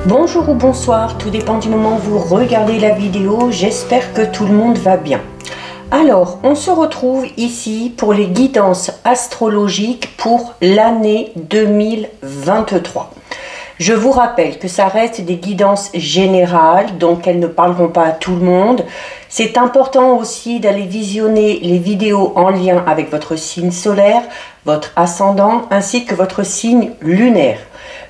Bonjour ou bonsoir, tout dépend du moment où vous regardez la vidéo, j'espère que tout le monde va bien. Alors, on se retrouve ici pour les guidances astrologiques pour l'année 2023. Je vous rappelle que ça reste des guidances générales, donc elles ne parleront pas à tout le monde. C'est important aussi d'aller visionner les vidéos en lien avec votre signe solaire, votre ascendant, ainsi que votre signe lunaire.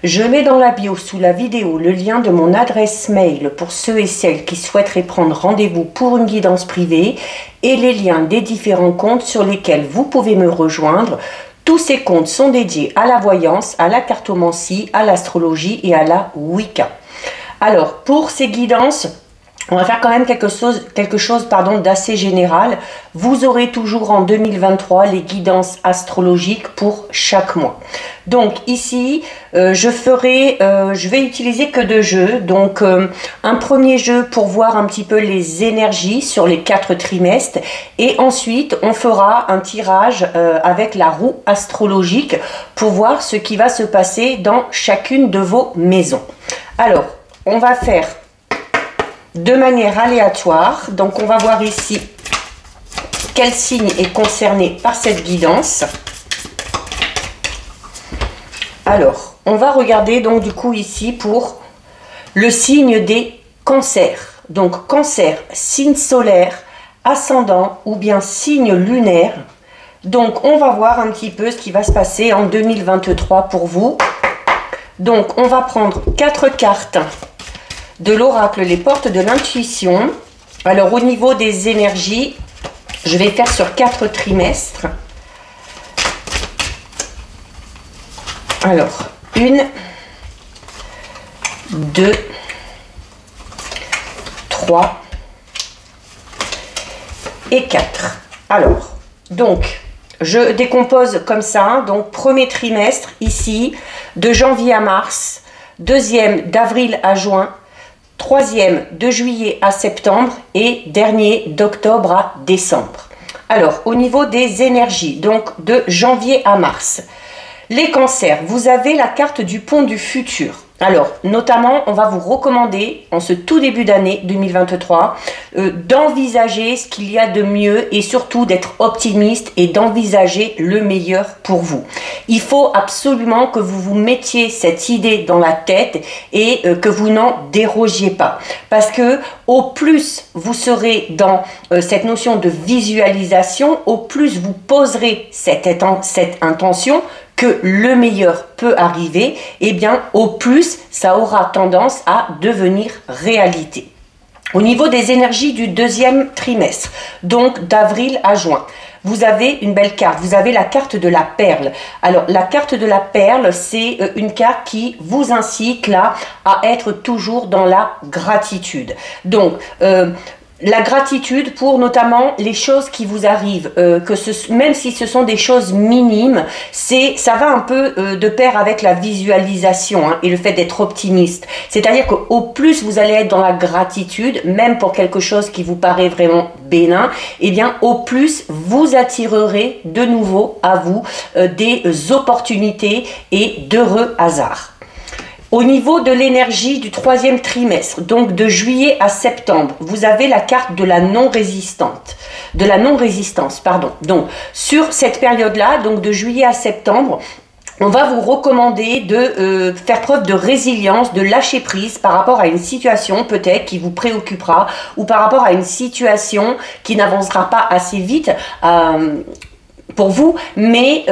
Je mets dans la bio sous la vidéo le lien de mon adresse mail pour ceux et celles qui souhaiteraient prendre rendez-vous pour une guidance privée et les liens des différents comptes sur lesquels vous pouvez me rejoindre. Tous ces comptes sont dédiés à la voyance, à la cartomancie, à l'astrologie et à la Wicca. Alors, pour ces guidances, on va faire quand même quelque chose d'assez général. Vous aurez toujours en 2023 les guidances astrologiques pour chaque mois. Donc ici, je vais utiliser que deux jeux. Donc un premier jeu pour voir un petit peu les énergies sur les 4 trimestres. Et ensuite, on fera un tirage avec la roue astrologique pour voir ce qui va se passer dans chacune de vos maisons. Alors, on va faire de manière aléatoire. Donc on va voir ici quel signe est concerné par cette guidance. Alors on va regarder donc du coup ici pour le signe des cancers. Donc cancer, signe solaire, ascendant ou bien signe lunaire. Donc on va voir un petit peu ce qui va se passer en 2023 pour vous. Donc on va prendre 4 cartes de l'oracle, les portes de l'intuition. Alors au niveau des énergies, je vais faire sur 4 trimestres. Alors 1, 2, 3 et 4. Alors donc je décompose comme ça. Donc premier trimestre ici de janvier à mars, deuxième d'avril à juin, troisième de juillet à septembre et dernier d'octobre à décembre. Alors au niveau des énergies, donc de janvier à mars, les cancers, vous avez la carte du pont du futur. Alors notamment, on va vous recommander en ce tout début d'année 2023 d'envisager ce qu'il y a de mieux et surtout d'être optimiste et d'envisager le meilleur pour vous. Il faut absolument que vous vous mettiez cette idée dans la tête et que vous n'en dérogiez pas. Parce que au plus vous serez dans cette notion de visualisation, au plus vous poserez cette intention que le meilleur peut arriver, et bien au plus ça aura tendance à devenir réalité. Au niveau des énergies du deuxième trimestre, donc d'avril à juin, vous avez une belle carte, vous avez la carte de la perle. Alors la carte de la perle, c'est une carte qui vous incite là à être toujours dans la gratitude. Donc la gratitude pour notamment les choses qui vous arrivent, même si ce sont des choses minimes, ça va un peu de pair avec la visualisation et le fait d'être optimiste. C'est-à-dire qu'au plus vous allez être dans la gratitude, même pour quelque chose qui vous paraît vraiment bénin, et bien au plus vous attirerez de nouveau à vous des opportunités et d'heureux hasards. Au niveau de l'énergie du troisième trimestre, donc de juillet à septembre, vous avez la carte de la non-résistance. Donc, sur cette période-là, donc de juillet à septembre, on va vous recommander de faire preuve de résilience, de lâcher prise par rapport à une situation peut-être qui vous préoccupera ou par rapport à une situation qui n'avancera pas assez vite pour vous, mais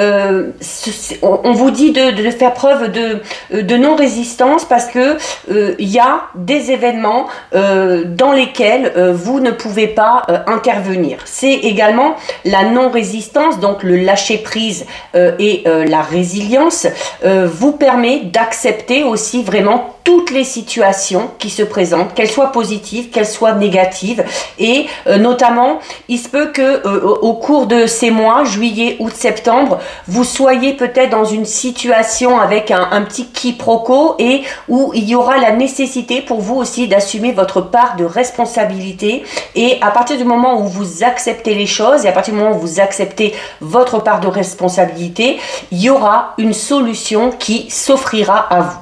on vous dit de faire preuve de non-résistance parce que il y a des événements dans lesquels vous ne pouvez pas intervenir. C'est également la non-résistance, donc le lâcher-prise et la résilience vous permet d'accepter aussi vraiment toutes les situations qui se présentent, qu'elles soient positives, qu'elles soient négatives, et notamment il se peut que au cours de ces mois, juillet, août, septembre, vous soyez peut-être dans une situation avec un petit quiproquo et où il y aura la nécessité pour vous aussi d'assumer votre part de responsabilité, et à partir du moment où vous acceptez les choses et à partir du moment où vous acceptez votre part de responsabilité, il y aura une solution qui s'offrira à vous.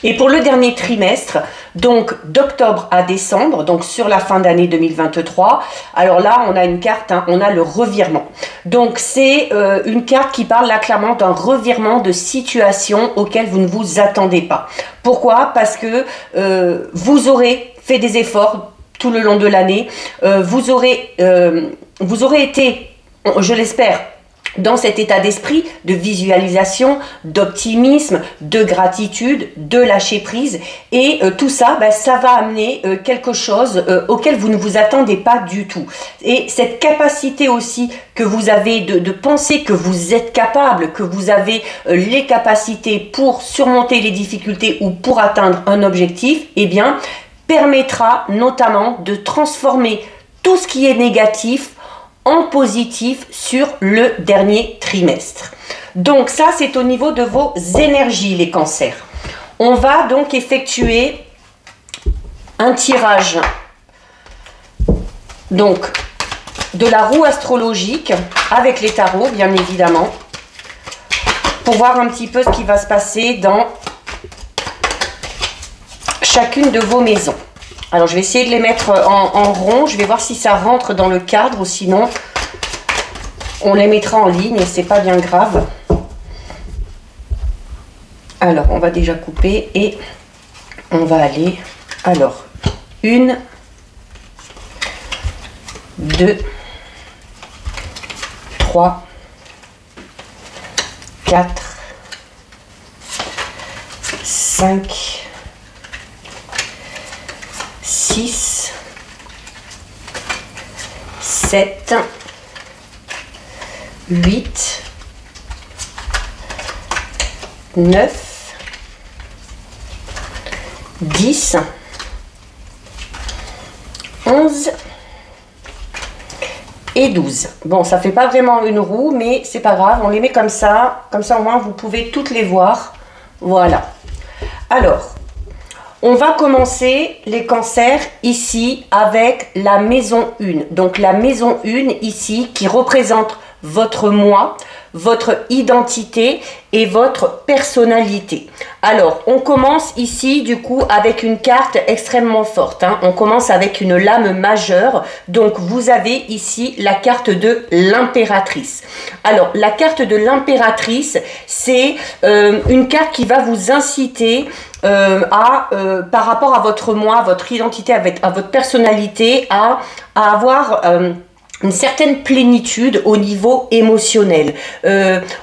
Et pour le dernier trimestre, donc d'octobre à décembre, donc sur la fin d'année 2023, alors là on a une carte, hein, on a le revirement. Donc c'est une carte qui parle là clairement d'un revirement de situation auquel vous ne vous attendez pas. Pourquoi? Parce que vous aurez fait des efforts tout le long de l'année, vous aurez été, je l'espère, dans cet état d'esprit de visualisation, d'optimisme, de gratitude, de lâcher prise, et tout ça, ça va amener quelque chose auquel vous ne vous attendez pas du tout. Et cette capacité aussi que vous avez de penser que vous êtes capable, que vous avez les capacités pour surmonter les difficultés ou pour atteindre un objectif, eh bien, permettra notamment de transformer tout ce qui est négatif en positif sur le dernier trimestre. Donc ça, c'est au niveau de vos énergies, les cancers. On va donc effectuer un tirage donc de la roue astrologique avec les tarots, bien évidemment, pour voir un petit peu ce qui va se passer dans chacune de vos maisons. Alors, je vais essayer de les mettre en rond. Je vais voir si ça rentre dans le cadre ou sinon, on les mettra en ligne et c'est pas bien grave. Alors, on va déjà couper et on va aller. Alors, 1, 2, 3, 4, 5, 6, 7, 8, 9, 10, 11 et 12. Bon, ça fait pas vraiment une roue, mais c'est pas grave, on les met comme ça au moins vous pouvez toutes les voir. Voilà. Alors, on va commencer les cancers ici avec la maison 1. Donc la maison 1 ici qui représente votre moi, votre identité et votre personnalité. Alors, on commence ici du coup avec une carte extrêmement forte, hein. On commence avec une lame majeure. Donc, vous avez ici la carte de l'impératrice. Alors, la carte de l'impératrice, c'est une carte qui va vous inciter par rapport à votre moi, à votre identité, à votre personnalité, à avoir une certaine plénitude au niveau émotionnel.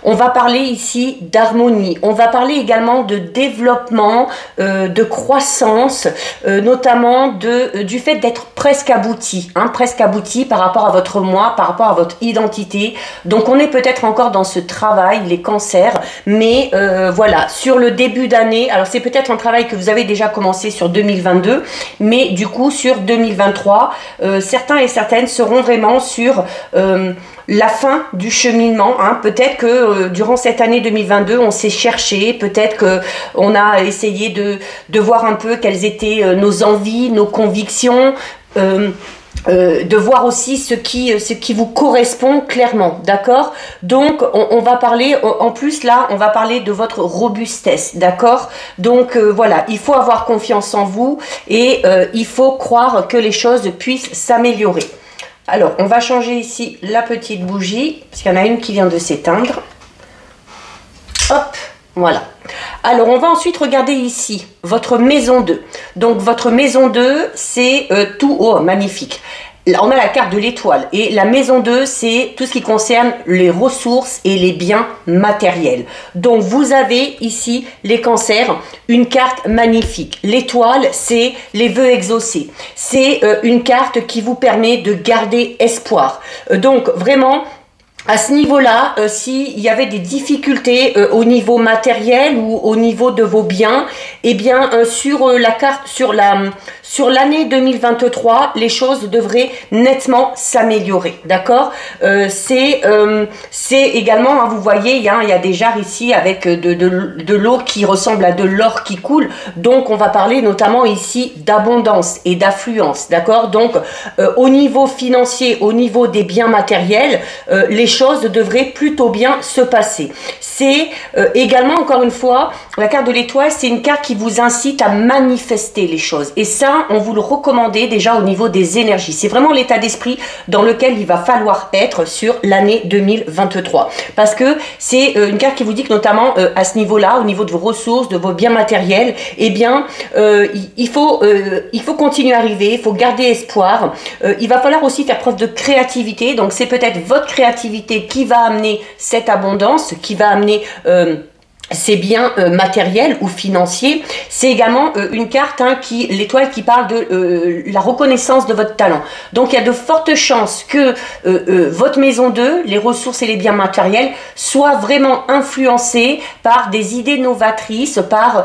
On va parler ici d'harmonie, on va parler également de développement, de croissance, notamment du fait d'être presque abouti, hein, presque abouti par rapport à votre moi, par rapport à votre identité. Donc on est peut-être encore dans ce travail, les cancers, mais voilà, sur le début d'année, alors c'est peut-être un travail que vous avez déjà commencé sur 2022, mais du coup sur 2023, certains et certaines seront vraiment sur la fin du cheminement, hein. Peut-être que durant cette année 2022, on s'est cherché, peut-être qu'on a essayé de voir un peu quelles étaient nos envies, nos convictions, de voir aussi ce qui vous correspond clairement, d'accord? Donc on va parler, en plus là, on va parler de votre robustesse, d'accord? Donc voilà, il faut avoir confiance en vous et il faut croire que les choses puissent s'améliorer. Alors, on va changer ici la petite bougie, parce qu'il y en a une qui vient de s'éteindre. Hop, voilà. Alors, on va ensuite regarder ici, votre maison 2. Donc, votre maison 2, c'est tout... Oh, magnifique. Là, on a la carte de l'étoile. Et la maison 2, c'est tout ce qui concerne les ressources et les biens matériels. Donc, vous avez ici, les cancers, une carte magnifique. L'étoile, c'est les vœux exaucés. C'est une carte qui vous permet de garder espoir. Donc, vraiment... À ce niveau-là, s'il y avait des difficultés au niveau matériel ou au niveau de vos biens, eh bien sur la carte, sur sur l'année 2023, les choses devraient nettement s'améliorer, d'accord. C'est également, hein, vous voyez, il y a des jarres ici avec de l'eau qui ressemble à de l'or qui coule, donc on va parler notamment ici d'abondance et d'affluence, d'accord. Donc au niveau financier, au niveau des biens matériels, les choses devraient plutôt bien se passer. C'est également, encore une fois, la carte de l'étoile, c'est une carte qui vous incite à manifester les choses. Et ça, on vous le recommandait déjà au niveau des énergies. C'est vraiment l'état d'esprit dans lequel il va falloir être sur l'année 2023. Parce que c'est une carte qui vous dit que notamment à ce niveau-là, au niveau de vos ressources, de vos biens matériels, eh bien, il faut continuer à arriver, il faut garder espoir. Il va falloir aussi faire preuve de créativité. Donc, c'est peut-être votre créativité qui va amener cette abondance, qui va amener ces biens matériels ou financiers. C'est également une carte, hein, l'étoile qui parle de la reconnaissance de votre talent. Donc il y a de fortes chances que votre maison 2, les ressources et les biens matériels, soient vraiment influencés par des idées novatrices, par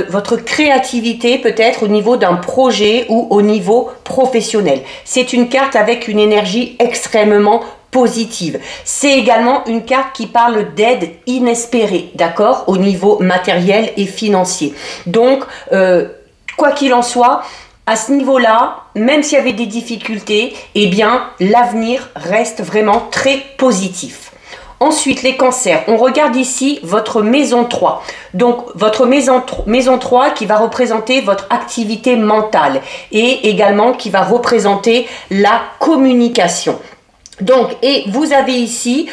votre créativité peut-être au niveau d'un projet ou au niveau professionnel. C'est une carte avec une énergie extrêmement positive. C'est également une carte qui parle d'aide inespérée, d'accord, au niveau matériel et financier. Donc, quoi qu'il en soit, à ce niveau-là, même s'il y avait des difficultés, eh bien, l'avenir reste vraiment très positif. Ensuite, les cancers. On regarde ici votre maison 3. Donc, votre maison 3 qui va représenter votre activité mentale et également qui va représenter la communication. Donc, et vous avez ici,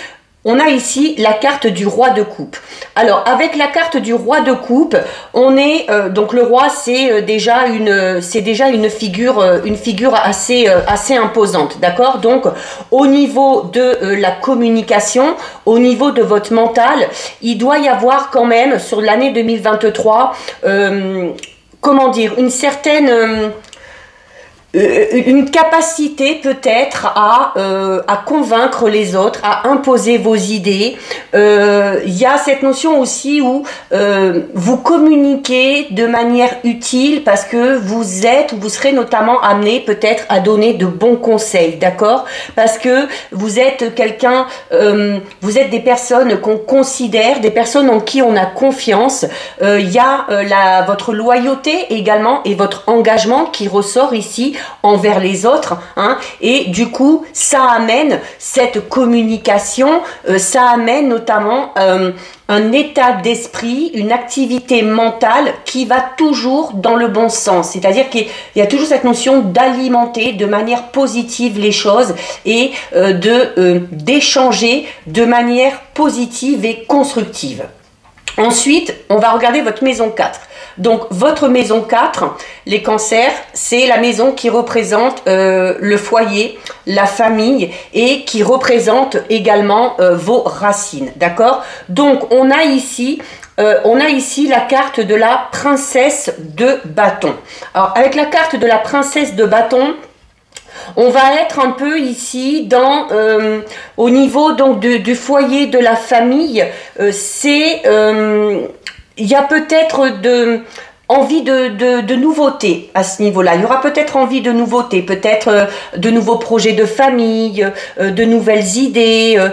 on a ici la carte du roi de coupe. Alors, avec la carte du roi de coupe, on est, donc le roi, c'est déjà une figure assez imposante, d'accord. Donc, au niveau de la communication, au niveau de votre mental, il doit y avoir quand même, sur l'année 2023, comment dire, une certaine... une capacité peut-être à convaincre les autres, à imposer vos idées. Il y a cette notion aussi où vous communiquez de manière utile parce que vous êtes ou vous serez notamment amené peut-être à donner de bons conseils, d'accord? Parce que vous êtes quelqu'un, vous êtes des personnes qu'on considère, des personnes en qui on a confiance. Il y a votre loyauté également et votre engagement qui ressort ici envers les autres, hein, et du coup ça amène cette communication, ça amène notamment un état d'esprit, une activité mentale qui va toujours dans le bon sens, c'est-à-dire qu'il y a toujours cette notion d'alimenter de manière positive les choses et d'échanger de manière positive et constructive. Ensuite, on va regarder votre maison 4. Donc, votre maison 4, les cancers, c'est la maison qui représente le foyer, la famille et qui représente également vos racines, d'accord? Donc, on a ici la carte de la princesse de bâton. Alors, avec la carte de la princesse de bâton, on va être un peu ici dans au niveau donc du foyer de la famille. Il y a peut-être envie de nouveautés à ce niveau-là. Il y aura peut-être envie de nouveautés, peut-être de nouveaux projets de famille, de nouvelles idées,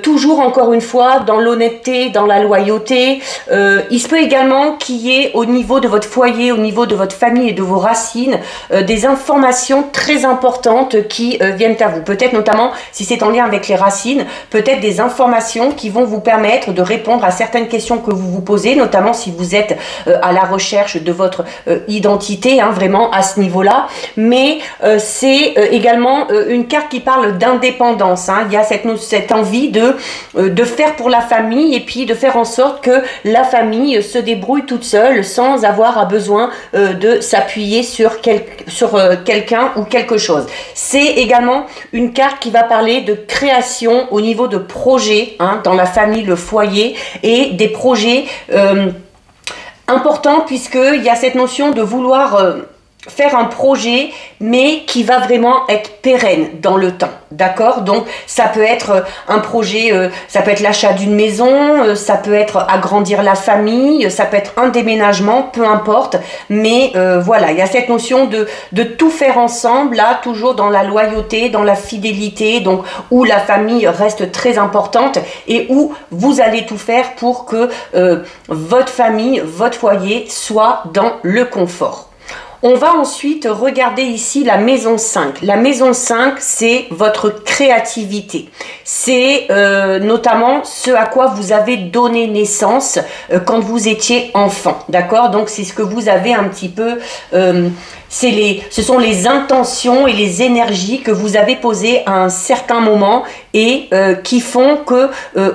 toujours encore une fois dans l'honnêteté, dans la loyauté. Il se peut également qu'il y ait au niveau de votre foyer, au niveau de votre famille et de vos racines, des informations très importantes qui viennent à vous. Peut-être notamment, si c'est en lien avec les racines, peut-être des informations qui vont vous permettre de répondre à certaines questions que vous vous posez, notamment si vous êtes à la recherche de votre identité, hein, vraiment à ce niveau-là. Mais c'est également une carte qui parle d'indépendance, hein. Il y a cette envie de faire pour la famille et puis de faire en sorte que la famille se débrouille toute seule sans avoir besoin de s'appuyer sur quelqu'un ou quelque chose. C'est également une carte qui va parler de création au niveau de projets, hein, dans la famille, le foyer et des projets important puisqu'il y a cette notion de vouloir faire un projet, mais qui va vraiment être pérenne dans le temps, d'accord? Donc, ça peut être un projet, ça peut être l'achat d'une maison, ça peut être agrandir la famille, ça peut être un déménagement, peu importe, mais voilà, il y a cette notion de tout faire ensemble, là, toujours dans la loyauté, dans la fidélité, donc où la famille reste très importante et où vous allez tout faire pour que votre famille, votre foyer soit dans le confort. On va ensuite regarder ici la maison 5. La maison 5, c'est votre créativité. C'est notamment ce à quoi vous avez donné naissance quand vous étiez enfant. D'accord? Donc, c'est ce que vous avez un petit peu... ce sont les intentions et les énergies que vous avez posées à un certain moment et qui font que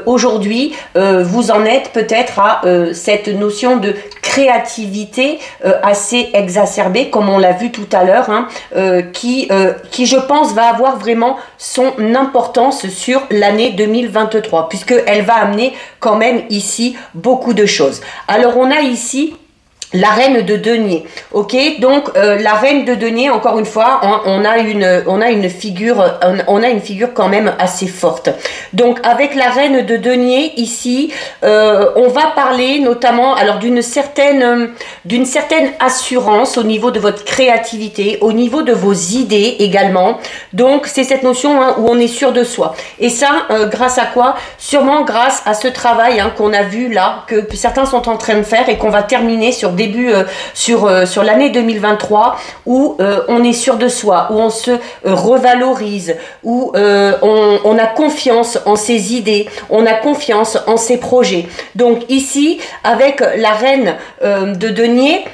aujourd'hui, vous en êtes peut-être à cette notion de créativité assez exacerbée, comme on l'a vu tout à l'heure, hein, qui, je pense, va avoir vraiment son importance sur l'année 2023, puisqu'elle va amener quand même ici beaucoup de choses. Alors, on a ici la reine de denier, ok, donc la reine de denier, encore une fois, on a une figure quand même assez forte. Donc avec la reine de denier ici, on va parler notamment alors d'une certaine assurance au niveau de votre créativité, au niveau de vos idées également. Donc c'est cette notion hein, où on est sûr de soi. Et ça, grâce à quoi? Sûrement grâce à ce travail hein, qu'on a vu là, que certains sont en train de faire et qu'on va terminer sur sur l'année 2023 où on est sûr de soi, où on se revalorise, où on a confiance en ses idées, on a confiance en ses projets. Donc ici, avec la reine de denier,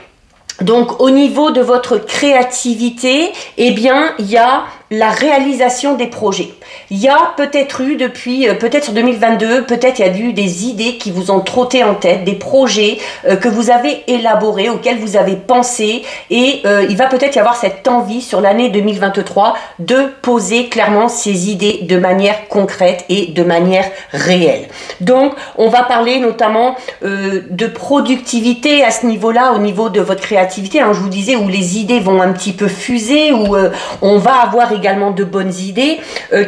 donc au niveau de votre créativité, eh bien, il y a la réalisation des projets. Il y a peut-être eu depuis, peut-être sur 2022, peut-être il y a eu des idées qui vous ont trotté en tête, des projets que vous avez élaborés, auxquels vous avez pensé et il va peut-être y avoir cette envie sur l'année 2023 de poser clairement ces idées de manière concrète et de manière réelle. Donc, on va parler notamment de productivité à ce niveau-là, au niveau de votre créativité, hein, je vous disais, où les idées vont un petit peu fuser, où on va avoir également de bonnes idées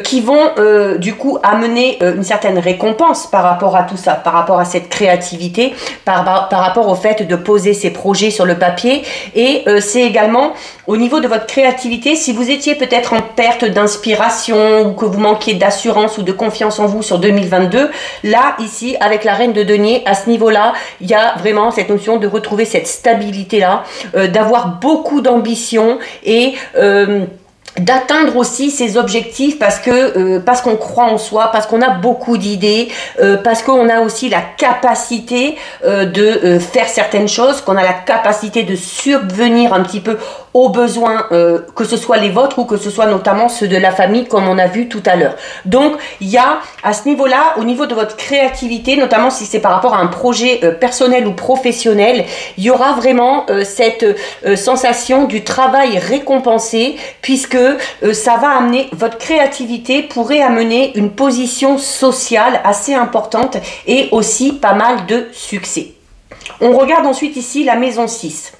qui vont du coup amener une certaine récompense par rapport à tout ça, par rapport à cette créativité, par rapport au fait de poser ses projets sur le papier. Et c'est également au niveau de votre créativité, si vous étiez peut-être en perte d'inspiration ou que vous manquiez d'assurance ou de confiance en vous sur 2022, là, ici, avec la reine de denier, à ce niveau-là, il y a vraiment cette notion de retrouver cette stabilité-là, d'avoir beaucoup d'ambition et d'atteindre aussi ses objectifs parce qu'on croit en soi, parce qu'on a beaucoup d'idées, parce qu'on a aussi la capacité de faire certaines choses, qu'on a la capacité de subvenir un petit peu aux besoins, que ce soit les vôtres ou que ce soit notamment ceux de la famille comme on a vu tout à l'heure. Donc il y a à ce niveau-là, au niveau de votre créativité, notamment si c'est par rapport à un projet personnel ou professionnel, il y aura vraiment cette sensation du travail récompensé puisque ça va amener, votre créativité pourrait amener une position sociale assez importante et aussi pas mal de succès. On regarde ensuite ici la maison 6.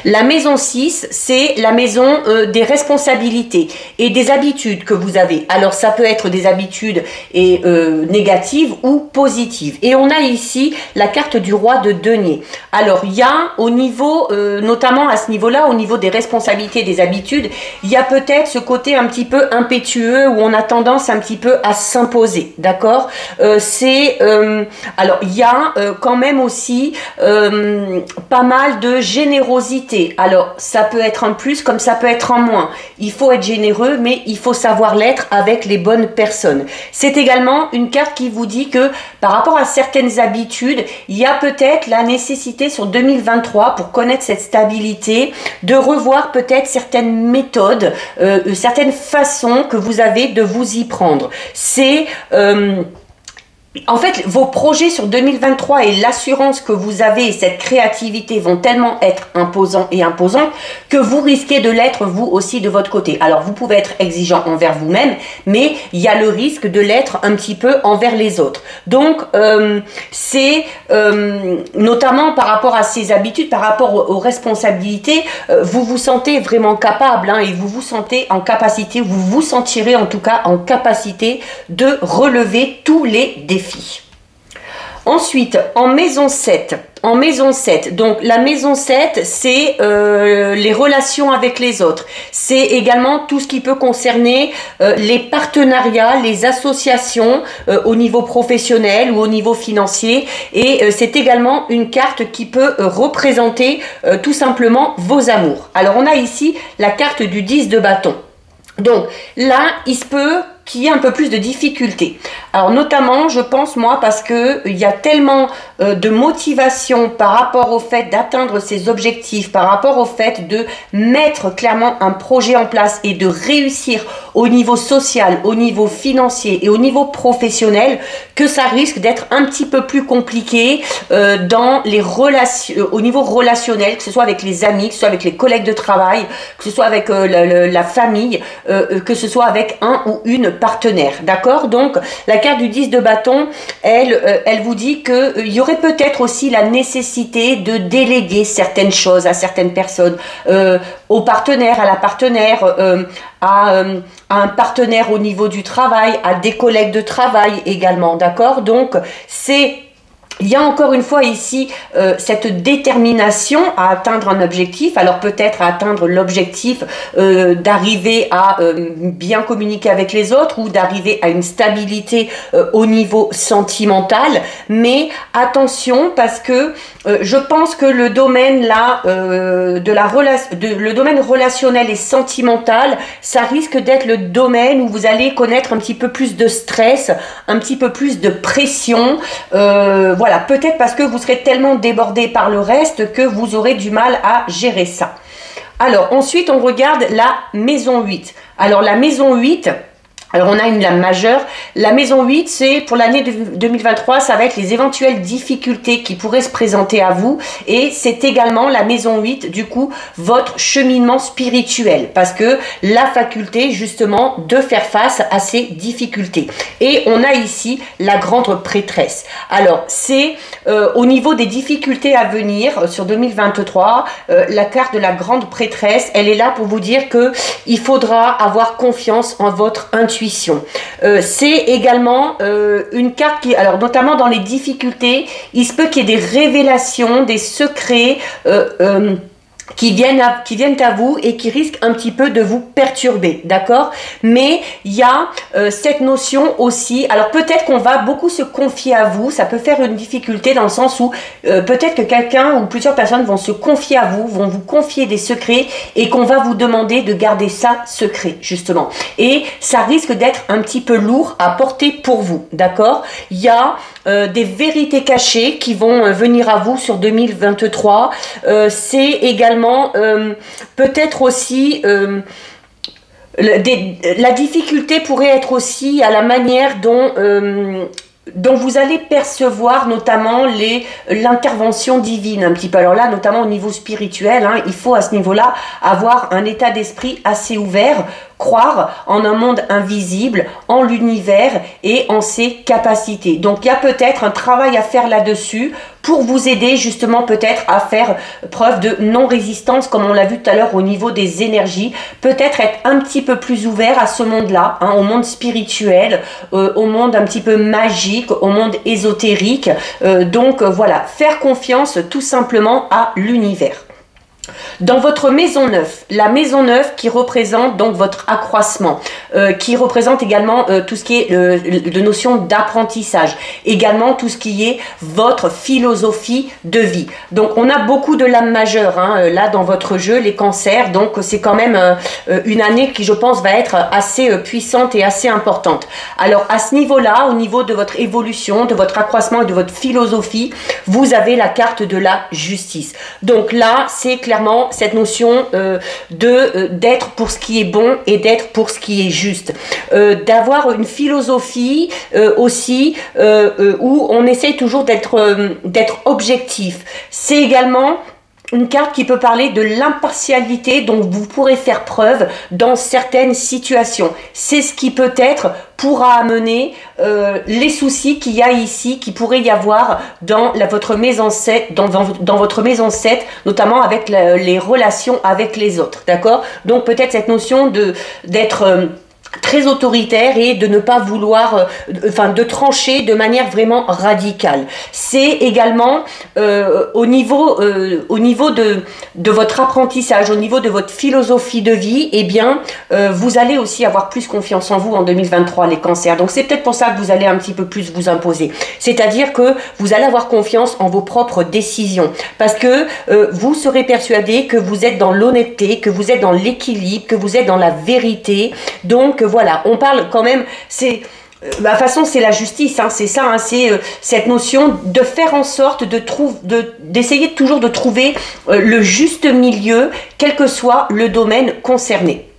La maison 6, c'est la maison des responsabilités et des habitudes que vous avez. Alors, ça peut être des habitudes négatives ou positives. Et on a ici la carte du roi de denier. Alors, il y a au niveau, notamment à ce niveau-là, au niveau des responsabilités, des habitudes, il y a peut-être ce côté un petit peu impétueux où on a tendance un petit peu à s'imposer, d'accord? Alors, il y a quand même aussi pas mal de générosité. Alors, ça peut être un plus comme ça peut être un moins. Il faut être généreux, mais il faut savoir l'être avec les bonnes personnes. C'est également une carte qui vous dit que par rapport à certaines habitudes, il y a peut-être la nécessité sur 2023 pour connaître cette stabilité, de revoir peut-être certaines méthodes, certaines façons que vous avez de vous y prendre. C'est en fait, vos projets sur 2023 et l'assurance que vous avez et cette créativité vont tellement être imposants et imposantes que vous risquez de l'être vous aussi de votre côté. Alors, vous pouvez être exigeant envers vous-même, mais il y a le risque de l'être un petit peu envers les autres. Donc, c'est notamment par rapport à ces habitudes, par rapport aux responsabilités, vous vous sentez vraiment capable hein, et vous vous sentez en capacité, vous vous sentirez en tout cas en capacité de relever tous les défis. Ensuite, en maison 7, donc la maison 7, c'est les relations avec les autres. C'est également tout ce qui peut concerner les partenariats, les associations au niveau professionnel ou au niveau financier. Et c'est également une carte qui peut représenter tout simplement vos amours. Alors, on a ici la carte du 10 de bâton. Donc là, il se peut qu'il y ait un peu plus de difficultés. Alors notamment, je pense moi, parce que il y a tellement de motivation par rapport au fait d'atteindre ses objectifs, par rapport au fait de mettre clairement un projet en place et de réussir au niveau social, au niveau financier et au niveau professionnel, que ça risque d'être un petit peu plus compliqué dans les relations, au niveau relationnel, que ce soit avec les amis, que ce soit avec les collègues de travail, que ce soit avec la famille, que ce soit avec un ou une partenaire, d'accord? Donc la carte du 10 de bâton, elle vous dit qu'il y aurait peut-être aussi la nécessité de déléguer certaines choses à certaines personnes, au partenaire, à la partenaire, à un partenaire au niveau du travail, à des collègues de travail également, d'accord? Donc il y a encore une fois ici cette détermination à atteindre un objectif, alors peut-être à atteindre l'objectif d'arriver à bien communiquer avec les autres ou d'arriver à une stabilité au niveau sentimental, mais attention parce que je pense que le domaine là le domaine relationnel et sentimental, ça risque d'être le domaine où vous allez connaître un petit peu plus de stress, un petit peu plus de pression, voilà, peut-être parce que vous serez tellement débordé par le reste que vous aurez du mal à gérer ça. Alors ensuite on regarde la maison 8. Alors la maison 8, alors on a une lame majeure. La maison 8, c'est pour l'année 2023, ça va être les éventuelles difficultés qui pourraient se présenter à vous. Et c'est également la maison 8, du coup, votre cheminement spirituel. Parce que la faculté, justement, de faire face à ces difficultés. Et on a ici la grande prêtresse. Alors, c'est au niveau des difficultés à venir sur 2023, la carte de la grande prêtresse, elle est là pour vous dire que il faudra avoir confiance en votre intuition. C'est également une carte qui, alors notamment dans les difficultés, il se peut qu'il y ait des révélations, des secrets qui viennent à vous et qui risquent un petit peu de vous perturber, d'accord? Mais il y a cette notion aussi, alors peut-être qu'on va beaucoup se confier à vous, ça peut faire une difficulté dans le sens où peut-être que quelqu'un ou plusieurs personnes vont se confier à vous, vont vous confier des secrets et qu'on va vous demander de garder ça secret, justement. Et ça risque d'être un petit peu lourd à porter pour vous, d'accord? Il y a des vérités cachées qui vont venir à vous sur 2023. C'est également peut-être aussi la difficulté pourrait être aussi à la manière dont vous allez percevoir notamment l'intervention divine un petit peu. Alors là, notamment au niveau spirituel, hein, il faut à ce niveau-là avoir un état d'esprit assez ouvert, croire en un monde invisible, en l'univers et en ses capacités. Donc il y a peut-être un travail à faire là-dessus pour vous aider justement peut-être à faire preuve de non-résistance comme on l'a vu tout à l'heure au niveau des énergies, peut-être être un petit peu plus ouvert à ce monde-là, hein, au monde spirituel, au monde un petit peu magique, au monde ésotérique. Donc voilà, faire confiance tout simplement à l'univers. Dans votre maison 9, la maison 9 qui représente donc votre accroissement, qui représente également tout ce qui est de notion d'apprentissage, également tout ce qui est votre philosophie de vie. Donc on a beaucoup de lames majeures hein, là dans votre jeu, les cancers, donc c'est quand même une année qui je pense va être assez puissante et assez importante. Alors à ce niveau-là, au niveau de votre évolution, de votre accroissement et de votre philosophie, vous avez la carte de la justice. Donc là, c'est clairement clairement cette notion d'être pour ce qui est bon et d'être pour ce qui est juste. D'avoir une philosophie aussi où on essaye toujours d'être objectif. C'est également une carte qui peut parler de l'impartialité dont vous pourrez faire preuve dans certaines situations. C'est ce qui peut-être pourra amener les soucis qu'il y a ici, qui pourrait y avoir dans votre maison 7, dans votre maison 7, notamment avec les relations avec les autres. D'accord? Donc peut-être cette notion d'être très autoritaire et de ne pas vouloir, de trancher de manière vraiment radicale. C'est également au niveau de votre apprentissage, au niveau de votre philosophie de vie, eh bien, vous allez aussi avoir plus confiance en vous en 2023, les cancers. Donc c'est peut-être pour ça que vous allez un petit peu plus vous imposer. C'est-à-dire que vous allez avoir confiance en vos propres décisions, parce que vous serez persuadé que vous êtes dans l'honnêteté, que vous êtes dans l'équilibre, que vous êtes dans la vérité. Donc voilà, on parle quand même, c'est de toute façon c'est la justice, hein, c'est ça, hein, c'est cette notion de faire en sorte d'essayer toujours de trouver le juste milieu, quel que soit le domaine concerné.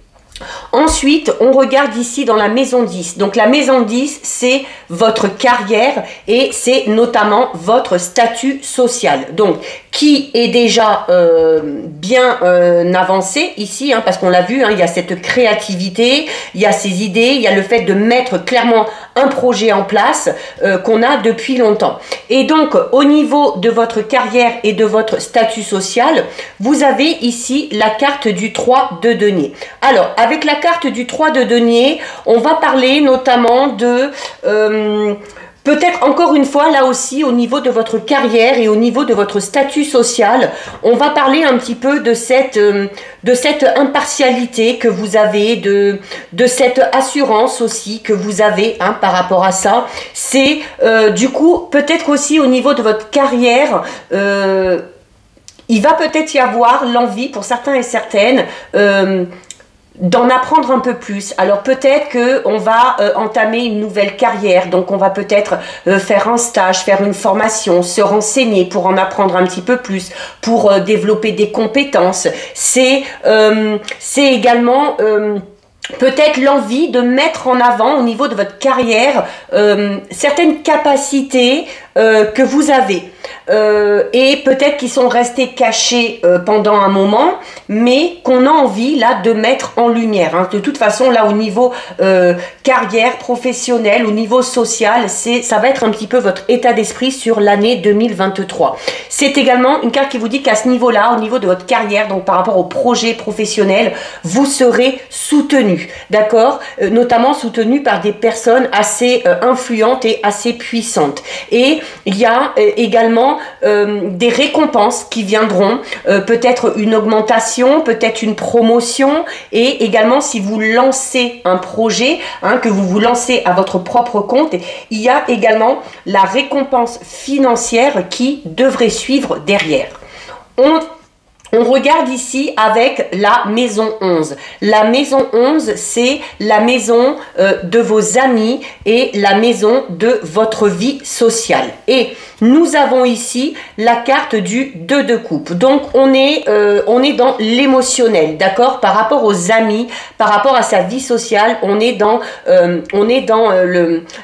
Ensuite, on regarde ici dans la maison 10. Donc la maison 10, c'est votre carrière et c'est notamment votre statut social. Donc, qui est déjà bien avancé ici, hein, parce qu'on l'a vu, hein, il y a cette créativité, il y a ces idées, il y a le fait de mettre clairement un projet en place qu'on a depuis longtemps. Et donc, au niveau de votre carrière et de votre statut social, vous avez ici la carte du 3 de denier. Alors, avec la carte du 3 de denier, on va parler notamment de... peut-être encore une fois, là aussi, au niveau de votre carrière et au niveau de votre statut social, on va parler un petit peu de cette impartialité que vous avez, de cette assurance aussi que vous avez, hein, par rapport à ça. C'est du coup, peut-être aussi au niveau de votre carrière, il va peut-être y avoir l'envie pour certains et certaines d'en apprendre un peu plus. Alors peut-être qu'on va entamer une nouvelle carrière, donc on va peut-être faire un stage, faire une formation, se renseigner pour en apprendre un petit peu plus, pour développer des compétences. C'est également... peut-être l'envie de mettre en avant au niveau de votre carrière certaines capacités que vous avez et peut-être qui sont restées cachées pendant un moment, mais qu'on a envie là de mettre en lumière, hein. De toute façon là au niveau carrière professionnelle, au niveau social, ça va être un petit peu votre état d'esprit sur l'année 2023. C'est également une carte qui vous dit qu'à ce niveau-là, au niveau de votre carrière, donc par rapport au projet professionnel, vous serez soutenu, d'accord, notamment soutenu par des personnes assez influentes et assez puissantes. Et il y a également des récompenses qui viendront, peut-être une augmentation, peut-être une promotion, et également si vous lancez un projet, hein, que vous vous lancez à votre propre compte, il y a également la récompense financière qui devrait suivre derrière. On regarde ici avec la maison 11. La maison 11, c'est la maison de vos amis et la maison de votre vie sociale. Et nous avons ici la carte du 2 de coupe. Donc, on est dans l'émotionnel, d'accord? Par rapport aux amis, par rapport à sa vie sociale, on est dans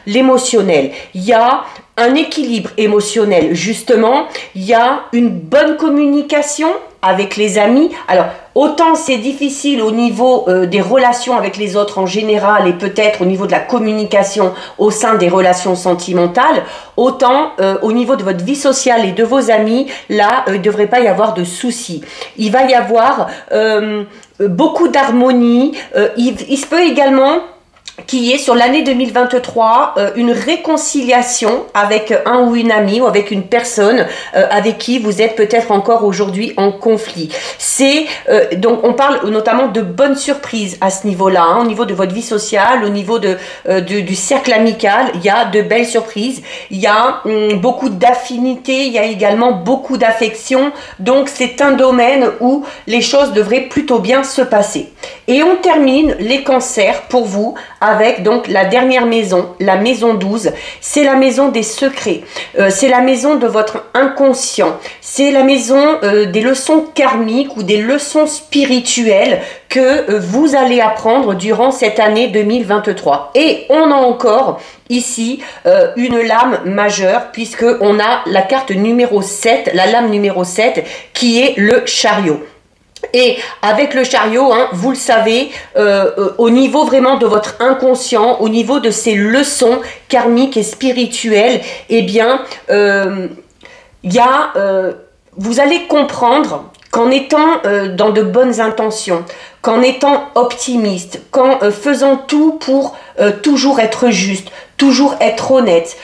l'émotionnel. Il y a un équilibre émotionnel, justement. Il y a une bonne communication avec les amis. Alors, autant c'est difficile au niveau des relations avec les autres en général et peut-être au niveau de la communication au sein des relations sentimentales, autant au niveau de votre vie sociale et de vos amis, là, il ne devrait pas y avoir de soucis. Il va y avoir beaucoup d'harmonie. Il se peut également qui est sur l'année 2023 une réconciliation avec un ou une amie ou avec une personne avec qui vous êtes peut-être encore aujourd'hui en conflit. C'est donc on parle notamment de bonnes surprises à ce niveau-là, hein, au niveau de votre vie sociale, au niveau du cercle amical, il y a de belles surprises, il y a beaucoup d'affinités, il y a également beaucoup d'affection, donc c'est un domaine où les choses devraient plutôt bien se passer. Et on termine les cancers pour vous avec donc la dernière maison, la maison 12. C'est la maison des secrets, c'est la maison de votre inconscient, c'est la maison des leçons karmiques ou des leçons spirituelles que vous allez apprendre durant cette année 2023. Et on a encore ici une lame majeure, puisque on a la carte numéro 7, la lame numéro 7, qui est le chariot. Et avec le chariot, hein, vous le savez, au niveau vraiment de votre inconscient, au niveau de ces leçons karmiques et spirituelles, eh bien, vous allez comprendre qu'en étant dans de bonnes intentions, qu'en étant optimiste, qu'en faisant tout pour toujours être juste, toujours être honnête,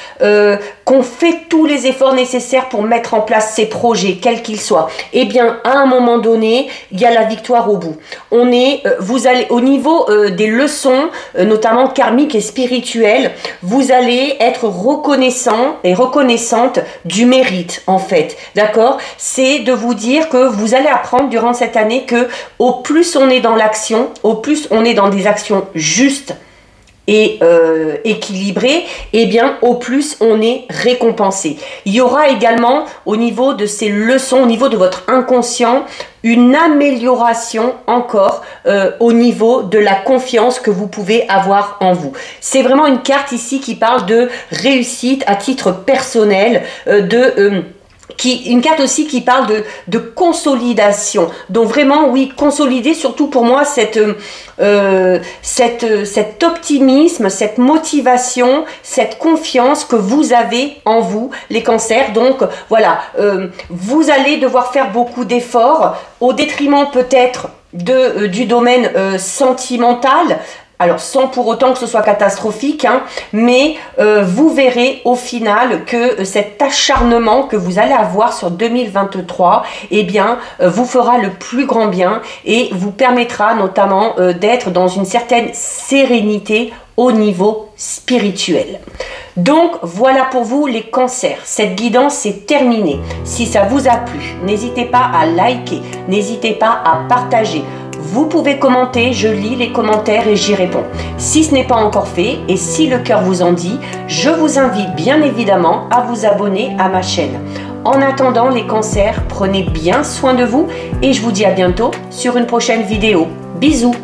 qu'on fait tous les efforts nécessaires pour mettre en place ces projets, quels qu'ils soient, eh bien, à un moment donné, il y a la victoire au bout. Vous allez, au niveau des leçons, notamment karmiques et spirituelles, vous allez être reconnaissant et reconnaissante du mérite, en fait, d'accord? C'est de vous dire que vous allez apprendre durant cette année que au plus on est dans l'action, au plus on est dans des actions justes, et équilibré, eh bien au plus on est récompensé. Il y aura également au niveau de ces leçons, au niveau de votre inconscient, une amélioration encore au niveau de la confiance que vous pouvez avoir en vous. C'est vraiment une carte ici qui parle de réussite à titre personnel, une carte aussi qui parle de consolidation. Donc vraiment, oui, consolider surtout pour moi cet optimisme, cette motivation, cette confiance que vous avez en vous, les cancers. Donc voilà, vous allez devoir faire beaucoup d'efforts au détriment peut-être du domaine sentimental. Alors, sans pour autant que ce soit catastrophique, hein, mais vous verrez au final que cet acharnement que vous allez avoir sur 2023, eh bien, vous fera le plus grand bien et vous permettra notamment d'être dans une certaine sérénité au niveau spirituel. Donc, voilà pour vous les cancers. Cette guidance est terminée. Si ça vous a plu, n'hésitez pas à liker, n'hésitez pas à partager. Vous pouvez commenter, je lis les commentaires et j'y réponds. Si ce n'est pas encore fait et si le cœur vous en dit, je vous invite bien évidemment à vous abonner à ma chaîne. En attendant les cancers, prenez bien soin de vous et je vous dis à bientôt sur une prochaine vidéo. Bisous!